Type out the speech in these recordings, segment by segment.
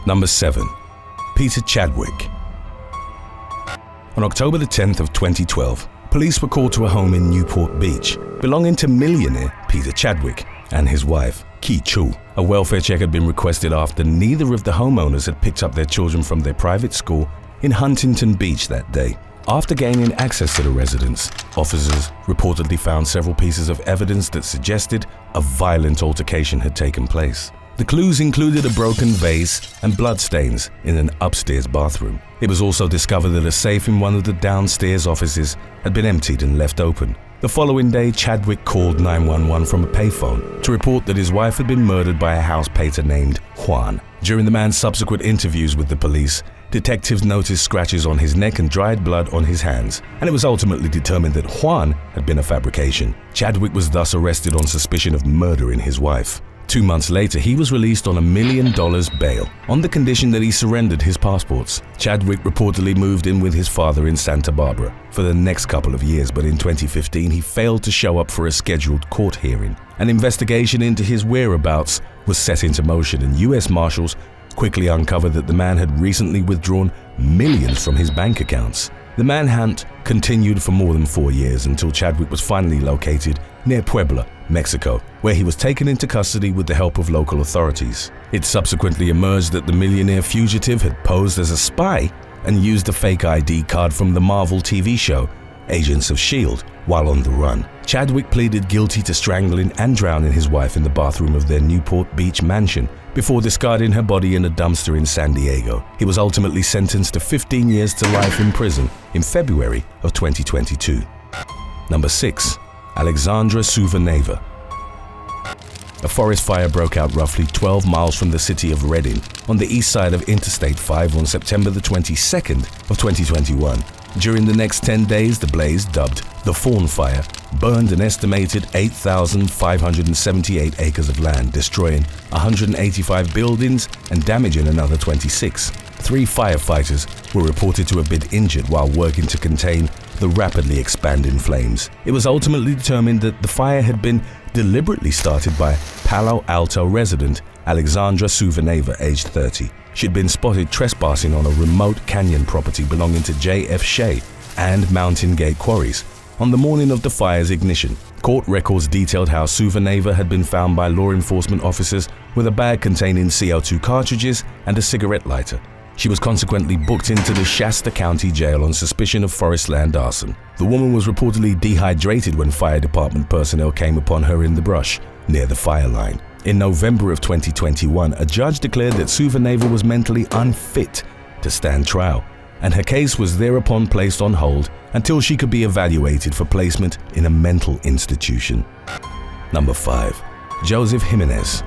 Number 7. Peter Chadwick. On October the 10th of 2012, police were called to a home in Newport Beach belonging to millionaire Peter Chadwick and his wife, Ki Chu. A welfare check had been requested after neither of the homeowners had picked up their children from their private school in Huntington Beach that day. After gaining access to the residence, officers reportedly found several pieces of evidence that suggested a violent altercation had taken place. The clues included a broken vase and bloodstains in an upstairs bathroom. It was also discovered that a safe in one of the downstairs offices had been emptied and left open. The following day, Chadwick called 911 from a payphone to report that his wife had been murdered by a house painter named Juan. During the man's subsequent interviews with the police, detectives noticed scratches on his neck and dried blood on his hands, and it was ultimately determined that Juan had been a fabrication. Chadwick was thus arrested on suspicion of murdering his wife. 2 months later, he was released on $1 million bail on the condition that he surrendered his passports. Chadwick reportedly moved in with his father in Santa Barbara for the next couple of years, but in 2015 he failed to show up for a scheduled court hearing. An investigation into his whereabouts was set into motion, and U.S. Marshals quickly uncovered that the man had recently withdrawn millions from his bank accounts. The manhunt continued for more than 4 years until Chadwick was finally located near Puebla, Mexico, where he was taken into custody with the help of local authorities. It subsequently emerged that the millionaire fugitive had posed as a spy and used a fake ID card from the Marvel TV show Agents of S.H.I.E.L.D. while on the run. Chadwick pleaded guilty to strangling and drowning his wife in the bathroom of their Newport Beach mansion before discarding her body in a dumpster in San Diego. He was ultimately sentenced to 15 years to life in prison in February of 2022. Number 6. Alexandra Suvaneva. A forest fire broke out roughly 12 miles from the city of Redding on the east side of Interstate 5 on September the 22nd of 2021. During the next 10 days, the blaze, dubbed the Fawn Fire, burned an estimated 8,578 acres of land, destroying 185 buildings and damaging another 26. 3 firefighters were reported to have been injured while working to contain the rapidly expanding flames. It was ultimately determined that the fire had been deliberately started by Palo Alto resident Alexandra Suvaneva, aged 30. She'd been spotted trespassing on a remote canyon property belonging to J.F. Shea and Mountain Gate Quarries on the morning of the fire's ignition. Court records detailed how Suvaneva had been found by law enforcement officers with a bag containing CO2 cartridges and a cigarette lighter. She was consequently booked into the Shasta County Jail on suspicion of forest land arson. The woman was reportedly dehydrated when fire department personnel came upon her in the brush near the fire line. In November of 2021, a judge declared that Suvaneva was mentally unfit to stand trial, and her case was thereupon placed on hold until she could be evaluated for placement in a mental institution. Number 5. Joseph Jimenez.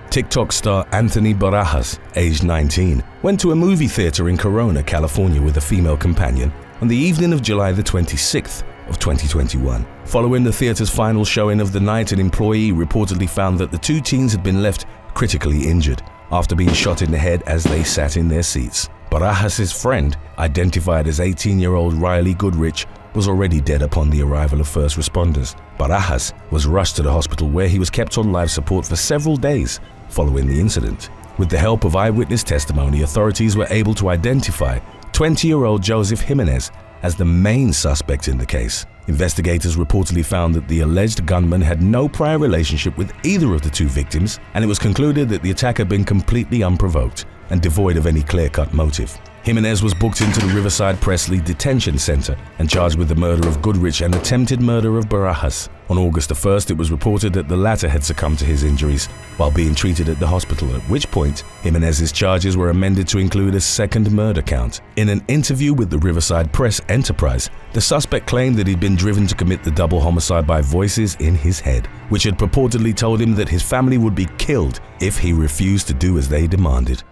TikTok star Anthony Barajas, aged 19, went to a movie theater in Corona, California with a female companion on the evening of July the 26th of 2021. Following the theater's final showing of the night, an employee reportedly found that the 2 teens had been left critically injured after being shot in the head as they sat in their seats. Barajas' friend, identified as 18-year-old Riley Goodrich, was already dead upon the arrival of first responders. Barajas was rushed to the hospital where he was kept on life support for several days following the incident. With the help of eyewitness testimony, authorities were able to identify 20-year-old Joseph Jimenez as the main suspect in the case. Investigators reportedly found that the alleged gunman had no prior relationship with either of the 2 victims, and it was concluded that the attack had been completely unprovoked and devoid of any clear-cut motive. Jimenez was booked into the Riverside Presley Detention Center and charged with the murder of Goodrich and attempted murder of Barajas. On August 1st, it was reported that the latter had succumbed to his injuries while being treated at the hospital, at which point Jimenez's charges were amended to include a second murder count. In an interview with the Riverside Press Enterprise, the suspect claimed that he'd been driven to commit the double homicide by voices in his head, which had purportedly told him that his family would be killed if he refused to do as they demanded.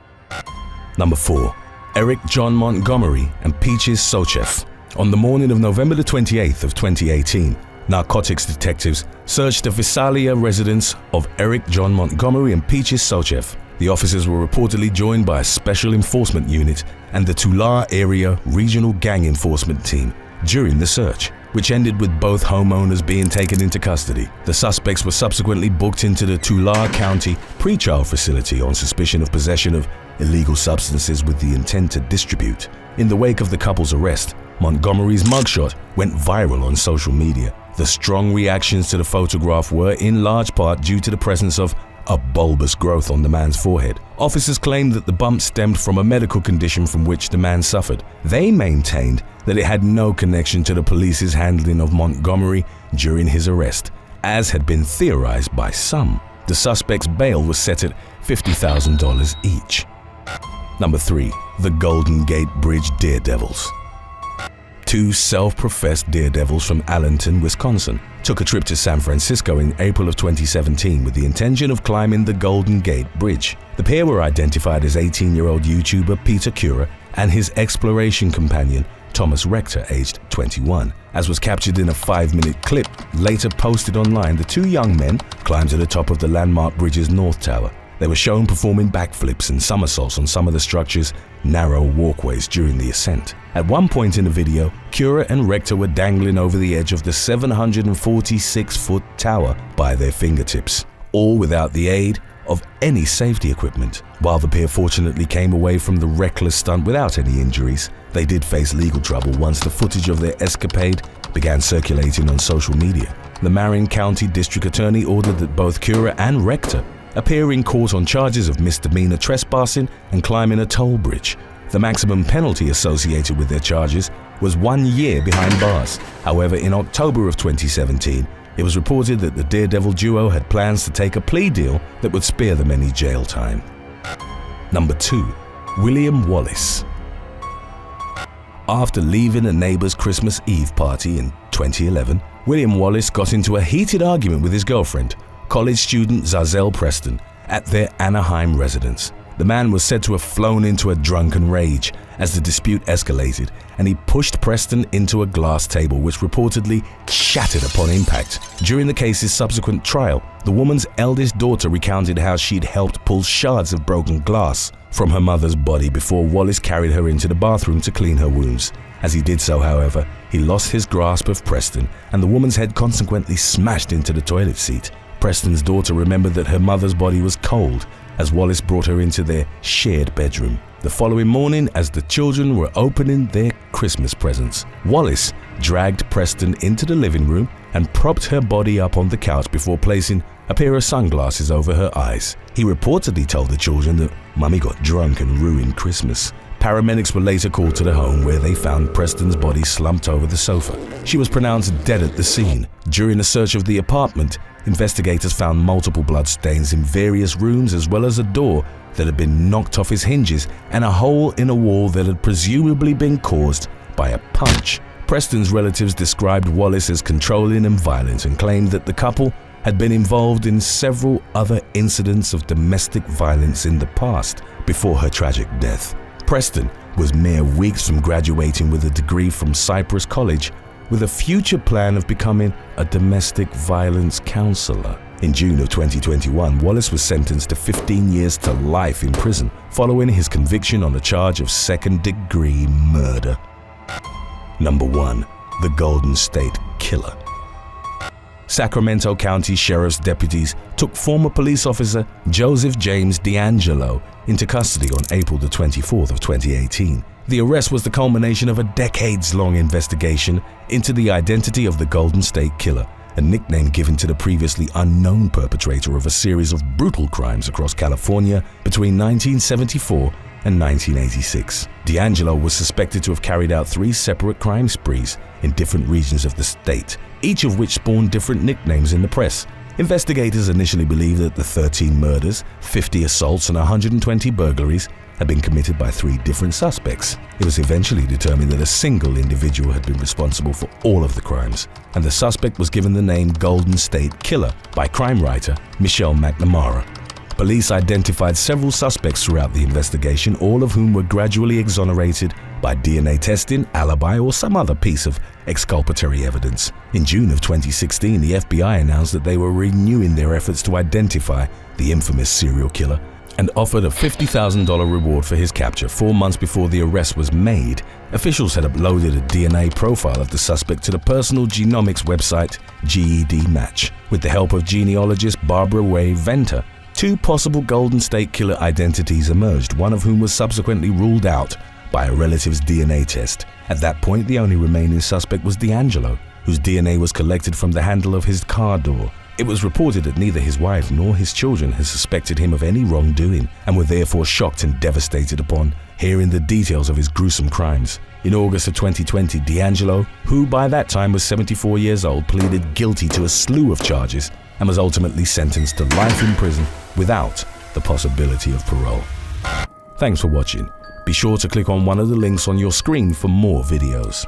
Number 4. Eric John Montgomery and Peaches Sochev. On the morning of November the 28th of 2018, narcotics detectives searched the Visalia residence of Eric John Montgomery and Peaches Sochev. The officers were reportedly joined by a special enforcement unit and the Tulare Area Regional Gang Enforcement Team. During the search, which ended with both homeowners being taken into custody. The suspects were subsequently booked into the Tulare County pretrial facility on suspicion of possession of illegal substances with the intent to distribute. In the wake of the couple's arrest, Montgomery's mugshot went viral on social media. The strong reactions to the photograph were in large part due to the presence of a bulbous growth on the man's forehead. Officers claimed that the bump stemmed from a medical condition from which the man suffered. They maintained that it had no connection to the police's handling of Montgomery during his arrest, as had been theorized by some. The suspect's bail was set at $50,000 each. Number 3. The Golden Gate Bridge Daredevils. Two self-professed daredevils from Allenton, Wisconsin, took a trip to San Francisco in April of 2017 with the intention of climbing the Golden Gate Bridge. The pair were identified as 18-year-old YouTuber Peter Cura and his exploration companion Thomas Rector, aged 21. As was captured in a 5-minute clip later posted online, the two young men climbed to the top of the landmark bridge's North Tower. They were shown performing backflips and somersaults on some of the structure's narrow walkways during the ascent. At one point in the video, Cura and Rector were dangling over the edge of the 746-foot tower by their fingertips, all without the aid of any safety equipment. While the pair fortunately came away from the reckless stunt without any injuries, they did face legal trouble once the footage of their escapade began circulating on social media. The Marin County District Attorney ordered that both Cura and Rector appear in court on charges of misdemeanor trespassing and climbing a toll bridge. The maximum penalty associated with their charges was 1 year behind bars. However, in October of 2017, it was reported that the Daredevil duo had plans to take a plea deal that would spare them any jail time. Number 2. William Wallace. After leaving a neighbor's Christmas Eve party in 2011, William Wallace got into a heated argument with his girlfriend, college student Zazelle Preston, at their Anaheim residence. The man was said to have flown into a drunken rage as the dispute escalated, and he pushed Preston into a glass table which reportedly shattered upon impact. During the case's subsequent trial, the woman's eldest daughter recounted how she'd helped pull shards of broken glass from her mother's body before Wallace carried her into the bathroom to clean her wounds. As he did so, however, he lost his grasp of Preston, and the woman's head consequently smashed into the toilet seat. Preston's daughter remembered that her mother's body was cold as Wallace brought her into their shared bedroom. The following morning, as the children were opening their Christmas presents, Wallace dragged Preston into the living room and propped her body up on the couch before placing a pair of sunglasses over her eyes. He reportedly told the children that Mummy got drunk and ruined Christmas. Paramedics were later called to the home, where they found Preston's body slumped over the sofa. She was pronounced dead at the scene. During a search of the apartment, investigators found multiple blood stains in various rooms, as well as a door that had been knocked off its hinges and a hole in a wall that had presumably been caused by a punch. Preston's relatives described Wallace as controlling and violent and claimed that the couple had been involved in several other incidents of domestic violence in the past before her tragic death. Preston was mere weeks from graduating with a degree from Cypress College, with a future plan of becoming a domestic violence counselor. In June of 2021, Wallace was sentenced to 15 years to life in prison following his conviction on a charge of second-degree murder. Number 1. The Golden State Killer. Sacramento County Sheriff's deputies took former police officer Joseph James DeAngelo into custody on April the 24th of 2018. The arrest was the culmination of a decades-long investigation into the identity of the Golden State Killer, a nickname given to the previously unknown perpetrator of a series of brutal crimes across California between 1974 and 1986. DeAngelo was suspected to have carried out 3 separate crime sprees in different regions of the state, each of which spawned different nicknames in the press. Investigators initially believed that the 13 murders, 50 assaults, and 120 burglaries had been committed by 3 different suspects. It was eventually determined that a single individual had been responsible for all of the crimes, and the suspect was given the name Golden State Killer by crime writer Michelle McNamara. Police identified several suspects throughout the investigation, all of whom were gradually exonerated by DNA testing, alibi, or some other piece of exculpatory evidence. In June of 2016, the FBI announced that they were renewing their efforts to identify the infamous serial killer and offered a $50,000 reward for his capture 4 months before the arrest was made. Officials had uploaded a DNA profile of the suspect to the personal genomics website GEDmatch with the help of genealogist Barbara Way Venter. 2 possible Golden State Killer identities emerged, one of whom was subsequently ruled out by a relative's DNA test. At that point, the only remaining suspect was D'Angelo, whose DNA was collected from the handle of his car door. It was reported that neither his wife nor his children had suspected him of any wrongdoing and were therefore shocked and devastated upon hearing the details of his gruesome crimes. In August of 2020, D'Angelo, who by that time was 74 years old, pleaded guilty to a slew of charges and was ultimately sentenced to life in prison without the possibility of parole. Thanks for watching. Be sure to click on one of the links on your screen for more videos.